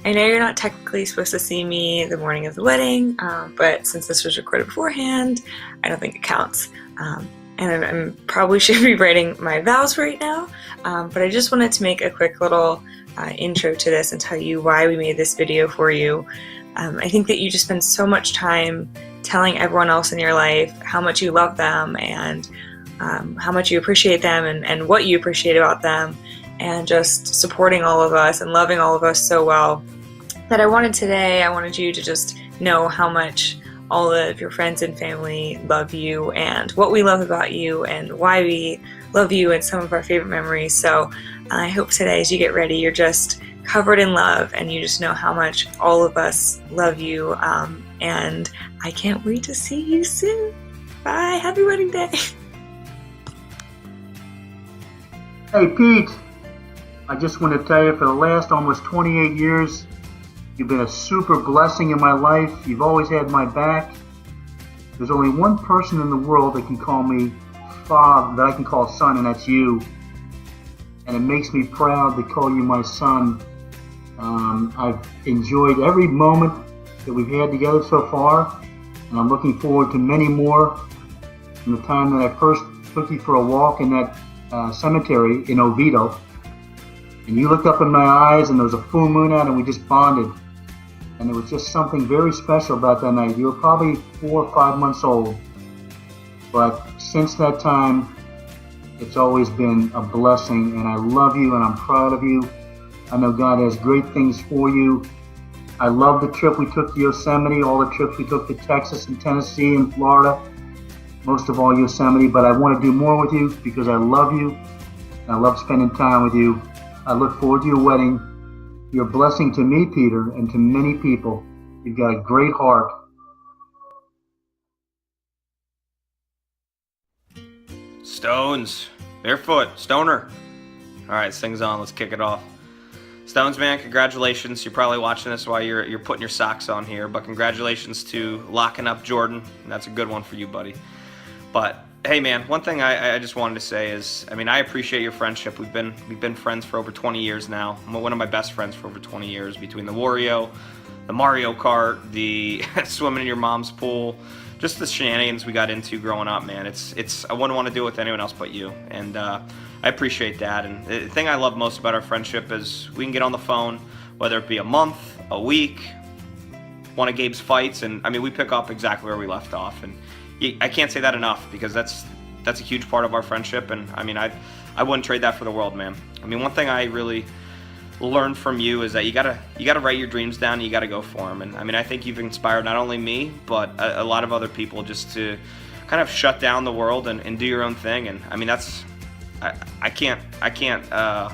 I know you're not technically supposed to see me the morning of the wedding, but since this was recorded beforehand, I don't think it counts. And I'm probably should be writing my vows right now, but I just wanted to make a quick little intro to this and tell you why we made this video for you. I think that you just spend so much time telling everyone else in your life how much you love them and how much you appreciate them and what you appreciate about them, and just supporting all of us and loving all of us so well, that I wanted you to just know how much all of your friends and family love you and what we love about you and why we love you and some of our favorite memories. So I hope today as you get ready, you're just covered in love and you just know how much all of us love you. And I can't wait to see you soon. Bye. Happy wedding day. Hey Pete, I just want to tell you, for the last almost 28 years, you've been a super blessing in my life. You've always had my back. There's only one person in the world that can call me father, that I can call son, and that's you. And it makes me proud to call you my son. I've enjoyed every moment that we've had together so far, and I'm looking forward to many more. From the time that I first took you for a walk in that cemetery in Oviedo, and you looked up in my eyes and there was a full moon out and we just bonded. And there was just something very special about that night. You were probably 4 or 5 months old. But since that time, it's always been a blessing, and I love you and I'm proud of you. I know God has great things for you. I love the trip we took to Yosemite, all the trips we took to Texas and Tennessee and Florida. Most of all Yosemite, but I want to do more with you because I love you and I love spending time with you. I look forward to your wedding. You're a blessing to me, Peter, and to many people. You've got a great heart. Stones, barefoot, stoner. All right, this thing's on. Let's kick it off. Stones, man, congratulations. You're probably watching this while you're putting your socks on here, but congratulations to locking up Jordan. That's a good one for you, buddy. But hey, man, one thing I just wanted to say is, I mean, I appreciate your friendship. We've been friends for over 20 years now. I'm one of my best friends for over 20 years, between the Wario, the Mario Kart, the swimming in your mom's pool, just the shenanigans we got into growing up, man. I wouldn't want to do it with anyone else but you, and I appreciate that. And the thing I love most about our friendship is we can get on the phone, whether it be a month, a week, one of Gabe's fights, and I mean, we pick up exactly where we left off. And I can't say that enough, because that's a huge part of our friendship, and I mean, I wouldn't trade that for the world, man. I mean, one thing I really learned from you is that you gotta write your dreams down and you gotta go for them. And I mean, I think you've inspired not only me, but a lot of other people just to kind of shut down the world and do your own thing. And I mean, that's, I can't, I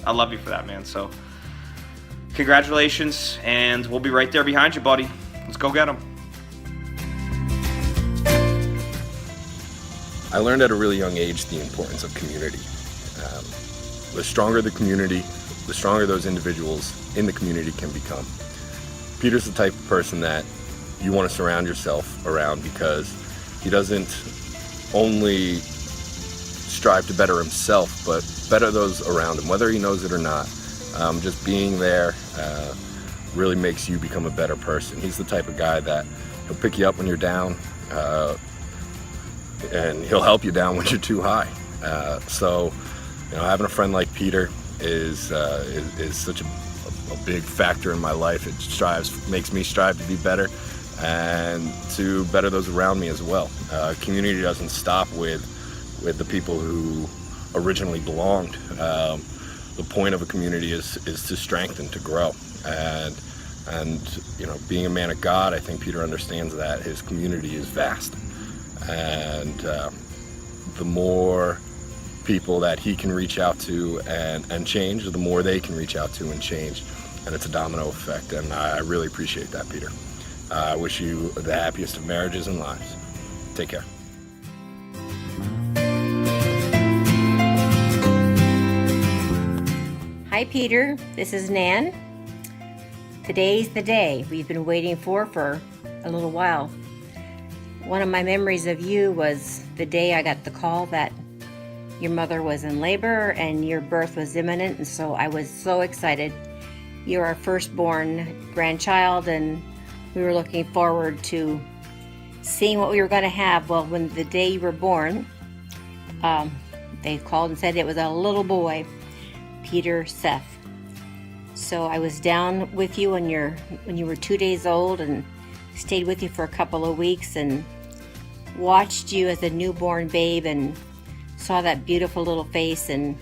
love you for that, man. So congratulations, and we'll be right there behind you, buddy. Let's go get them. I learned at a really young age the importance of community. The stronger the community, the stronger those individuals in the community can become. Peter's the type of person that you want to surround yourself around, because he doesn't only strive to better himself, but better those around him, whether he knows it or not. Just being there really makes you become a better person. He's the type of guy that he'll pick you up when you're down, and he'll help you down when you're too high. So, you know, having a friend like Peter is such a big factor in my life. It makes me strive to be better and to better those around me as well. Community doesn't stop with the people who originally belonged. The point of a community is to strengthen, to grow, and you know, being a man of God, I think Peter understands that his community is vast. And the more people that he can reach out to and change, the more they can reach out to and change. And it's a domino effect, and I really appreciate that, Peter. I wish you the happiest of marriages and lives. Take care. Hi Peter, this is Nan. Today's the day we've been waiting for a little while. One of my memories of you was the day I got the call that your mother was in labor and your birth was imminent, and so I was so excited. You're our firstborn grandchild, and we were looking forward to seeing what we were going to have. Well, when the day you were born, they called and said it was a little boy, Peter Seth. So I was down with you when you were 2 days old, and stayed with you for a couple of weeks and watched you as a newborn babe and saw that beautiful little face. And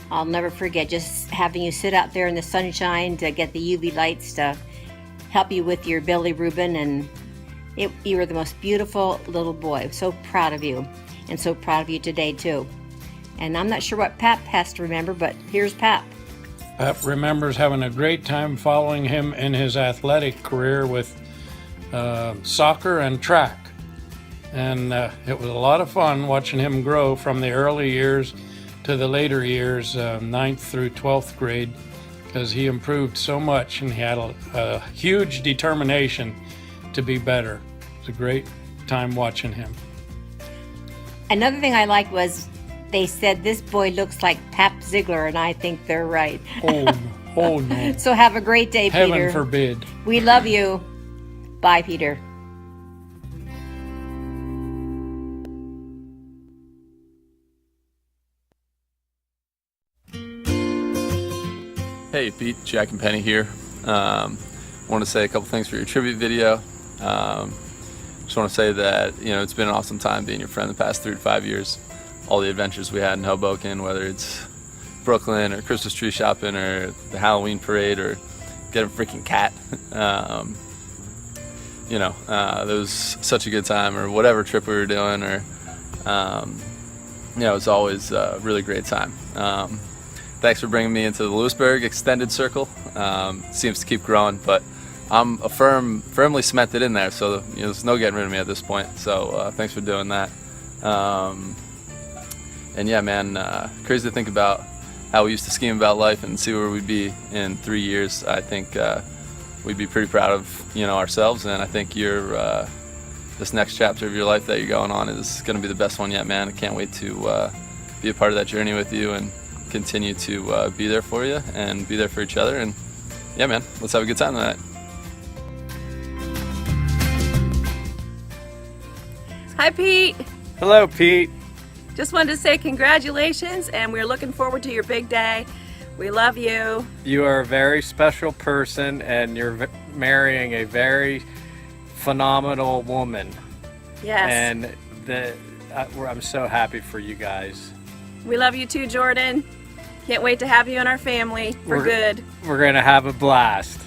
I'll never forget just having you sit out there in the sunshine to get the UV lights to help you with your bilirubin, and you were the most beautiful little boy. I'm so proud of you, and so proud of you today too. And I'm not sure what Pap has to remember, but here's Pap. Pap remembers having a great time following him in his athletic career with soccer and track. And it was a lot of fun watching him grow from the early years to the later years, 9th through 12th grade, because he improved so much and he had a huge determination to be better. It was a great time watching him. Another thing I liked was they said this boy looks like Pap Ziegler, and I think they're right. Oh no. So have a great day, Peter. Heaven forbid. We love you. Bye, Peter. Hey Pete, Jack and Penny here. I want to say a couple things for your tribute video. Just want to say that it's been an awesome time being your friend the past 3 to 5 years. All the adventures we had in Hoboken, whether it's Brooklyn or Christmas tree shopping or the Halloween parade or get a freaking cat. It was such a good time, or whatever trip we were doing, or it was always a really great time. Thanks for bringing me into the Lewisburg extended circle. Seems to keep growing, but I'm firmly cemented in there, so there's no getting rid of me at this point. So thanks for doing that. And yeah, man, crazy to think about how we used to scheme about life and see where we'd be in 3 years. I think we'd be pretty proud of ourselves, and I think this next chapter of your life that you're going on is going to be the best one yet, man. I can't wait to be a part of that journey with you and continue to be there for you and be there for each other. And yeah, man, let's have a good time tonight. Hi, Pete. Hello, Pete. Just wanted to say congratulations, and we're looking forward to your big day. We love you. You are a very special person, and you're marrying a very phenomenal woman. Yes. And I'm so happy for you guys. We love you too, Jordan. Can't wait to have you in our family for good. We're going to have a blast.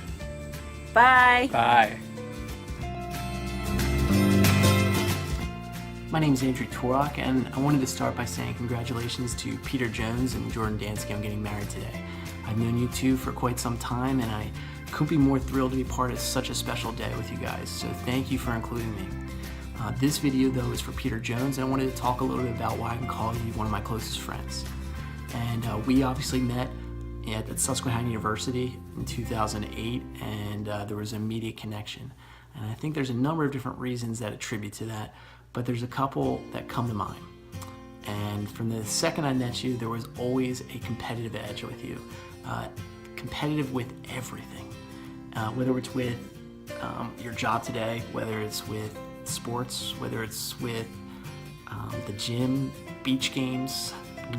Bye. Bye. My name is Andrew Torok, and I wanted to start by saying congratulations to Peter Jones and Jordan Dansky on getting married today. I've known you two for quite some time, and I couldn't be more thrilled to be part of such a special day with you guys, so thank you for including me. This video, though, is for Peter Jones, and I wanted to talk a little bit about why I can call you one of my closest friends. And we obviously met at Susquehanna University in 2008, and there was an immediate connection. And I think there's a number of different reasons that attribute to that, but there's a couple that come to mind. And from the second I met you, there was always a competitive edge with you. Competitive with everything. Whether it's with your job today, whether it's with sports, whether it's with the gym, beach games,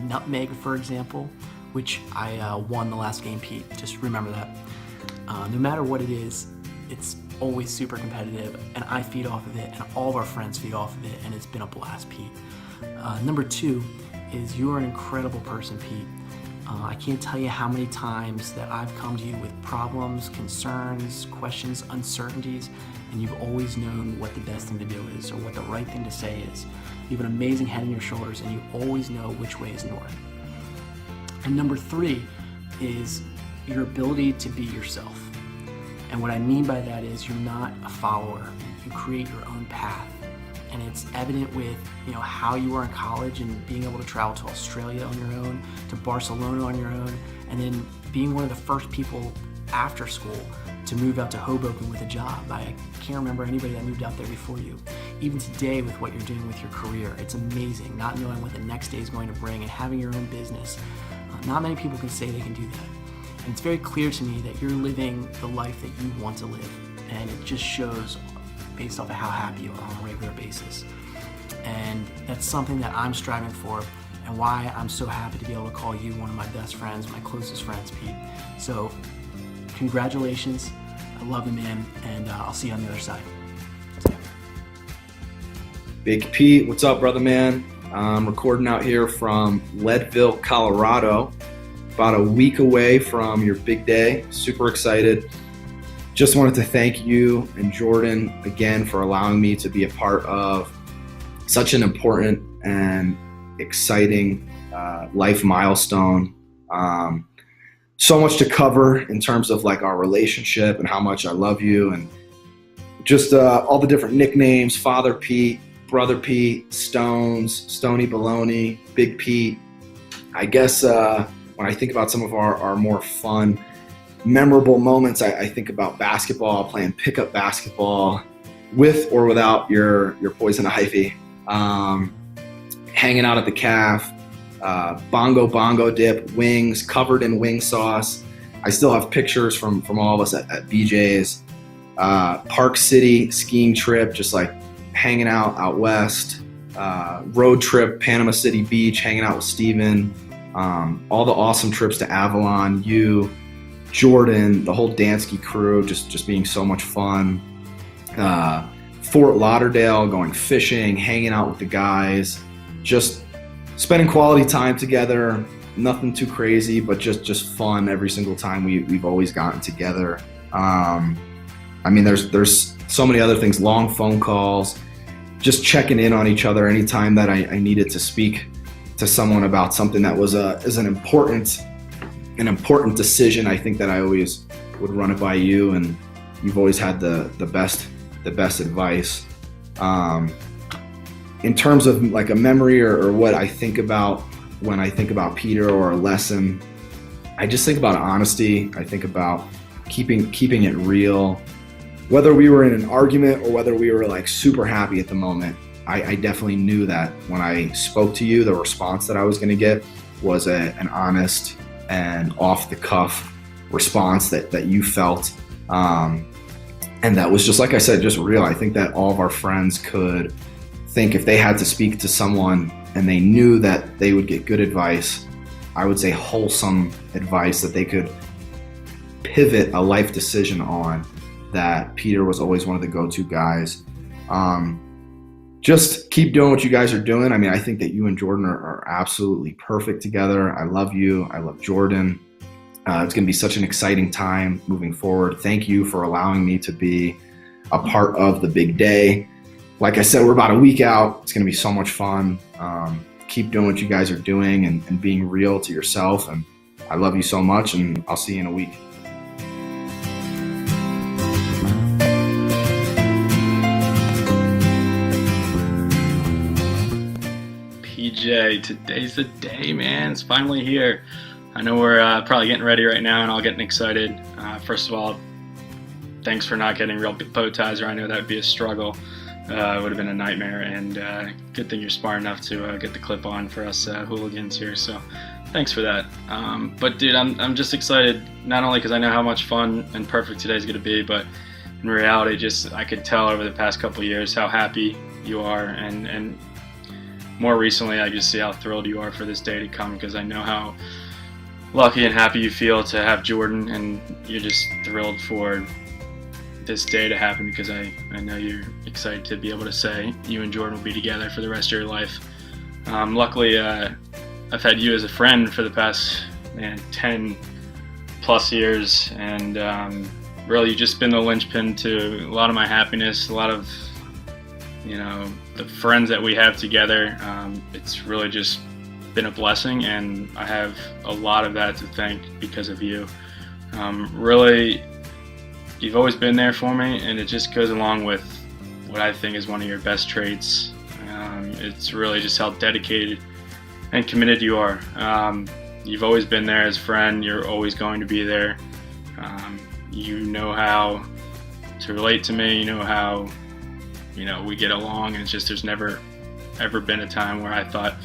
Nutmeg, for example, which I won the last game, Pete. Just remember that. No matter what it is, it's always super competitive, and I feed off of it, and all of our friends feed off of it, and it's been a blast, Pete. Number two is you are an incredible person, Pete. I can't tell you how many times that I've come to you with problems, concerns, questions, uncertainties, and you've always known what the best thing to do is, or what the right thing to say is. You have an amazing head on your shoulders, and you always know which way is north. And number three is your ability to be yourself. And what I mean by that is you're not a follower. You create your own path. And it's evident with how you were in college and being able to travel to Australia on your own, to Barcelona on your own, and then being one of the first people after school to move out to Hoboken with a job. I can't remember anybody that moved out there before you. Even today with what you're doing with your career, it's amazing not knowing what the next day is going to bring and having your own business. Not many people can say they can do that. And it's very clear to me that you're living the life that you want to live. And it just shows based off of how happy you are on a regular basis. And that's something that I'm striving for, and why I'm so happy to be able to call you one of my best friends, my closest friends, Pete. So congratulations. I love you, man, and I'll see you on the other side. Big Pete, what's up, brother man? I'm recording out here from Leadville, Colorado, about a week away from your big day. Super excited. Just wanted to thank you and Jordan again for allowing me to be a part of such an important and exciting life milestone. So much to cover in terms of like our relationship and how much I love you, and just all the different nicknames: Father Pete, Brother Pete, Stones, Stony Baloney, Big Pete. I guess when I think about some of our more fun, memorable moments, I think about basketball, playing pickup basketball with or without your poison ivy, hanging out at the calf, bongo dip, wings covered in wing sauce. I still have pictures from all of us at BJ's. Park City skiing trip, just like hanging out west. Road trip, Panama City Beach, hanging out with Steven. All the awesome trips to Avalon, you, Jordan, the whole Dansky crew, just being so much fun. Fort Lauderdale, going fishing, hanging out with the guys, just spending quality time together. Nothing too crazy, but just fun every single time we've always gotten together. I mean, there's so many other things, long phone calls, just checking in on each other anytime that I needed to speak to someone about something that was an important decision. I think that I always would run it by you, and you've always had the best advice. In terms of like a memory or what I think about when I think about Peter or a lesson, I just think about honesty. I think about keeping it real. Whether we were in an argument or whether we were like super happy at the moment, I definitely knew that when I spoke to you, the response that I was going to get was an honest and off-the-cuff response that you felt. And that was just, like I said, just real. I think that all of our friends could think if they had to speak to someone and they knew that they would get good advice, I would say wholesome advice that they could pivot a life decision on, that Peter was always one of the go-to guys. Just keep doing what you guys are doing. I mean, I think that you and Jordan are absolutely perfect together. I love you. I love Jordan. It's going to be such an exciting time moving forward. Thank you for allowing me to be a part of the big day. Like I said, we're about a week out. It's going to be so much fun. Keep doing what you guys are doing and being real to yourself. And I love you so much, and I'll see you in a week. PJ, today's the day, man. It's finally here. I know we're probably getting ready right now and all getting excited. First of all, thanks for not getting real bow ties, or I know that would be a struggle. It would have been a nightmare, and good thing you're smart enough to get the clip on for us hooligans here, so thanks for that. But dude, I'm just excited, not only because I know how much fun and perfect today's going to be, but in reality, just I could tell over the past couple of years how happy you are, and more recently I just see how thrilled you are for this day to come, because I know how lucky and happy you feel to have Jordan, and you're just thrilled for this day to happen, because I know you're excited to be able to say you and Jordan will be together for the rest of your life. Luckily, I've had you as a friend for the past 10 plus years, and really you've just been the linchpin to a lot of my happiness, a lot of the friends that we have together. It's really just been a blessing, and I have a lot of that to thank because of you. Really, you've always been there for me, and it just goes along with what I think is one of your best traits. It's really just how dedicated and committed you are. You've always been there as a friend. You're always going to be there. You know how to relate to me. You know how we get along, and it's just there's never ever been a time where I thought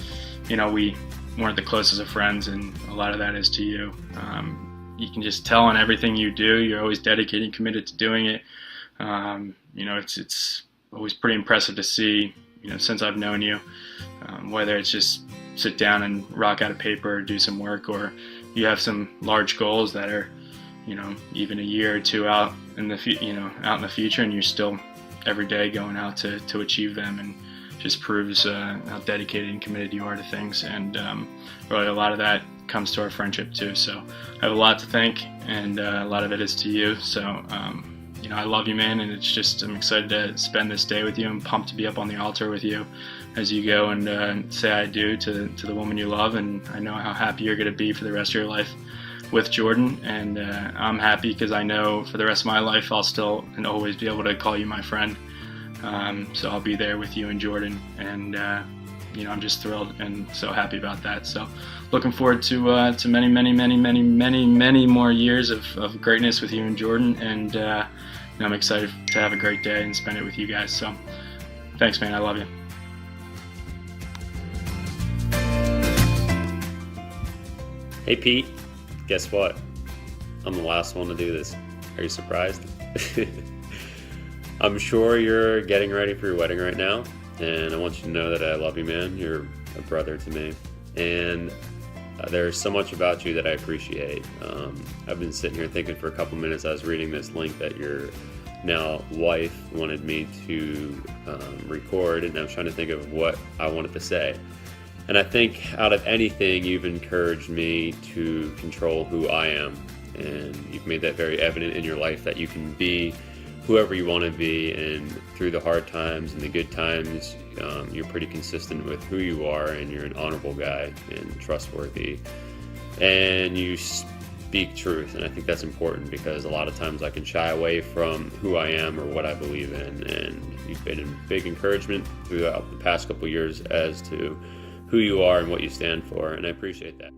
we weren't the closest of friends, and a lot of that is to you. you can just tell in everything you do, you're always dedicated and committed to doing it. It's always pretty impressive to see, since I've known you, whether it's just sit down and rock out a paper or do some work, or you have some large goals that are, even a year or two out in the future, and you're still every day going out to achieve them, and just proves how dedicated and committed you are to things. And really a lot of that comes to our friendship too. So I have a lot to thank, and a lot of it is to you. So I love you, man, and I'm excited to spend this day with you. I'm pumped to be up on the altar with you as you go and say I do to the woman you love, and I know how happy you're going to be for the rest of your life with Jordan, and I'm happy because I know for the rest of my life I'll still and always be able to call you my friend. So I'll be there with you and Jordan, and I'm just thrilled and so happy about that. So looking forward to many, many, many, many, many, many more years of greatness with you and Jordan, and I'm excited to have a great day and spend it with you guys. So thanks, man. I love you. Hey Pete, guess what? I'm the last one to do this. Are you surprised? I'm sure you're getting ready for your wedding right now, and I want you to know that I love you, man. You're a brother to me, and there's so much about you that I appreciate. I've been sitting here thinking for a couple minutes. I was reading this link that your now wife wanted me to record, and I was trying to think of what I wanted to say. And I think out of anything, you've encouraged me to control who I am. And you've made that very evident in your life that you can be whoever you want to be. And through the hard times and the good times, you're pretty consistent with who you are. And you're an honorable guy and trustworthy. And you speak truth. And I think that's important because a lot of times I can shy away from who I am or what I believe in. And you've been a big encouragement throughout the past couple years as to who you are and what you stand for, and I appreciate that.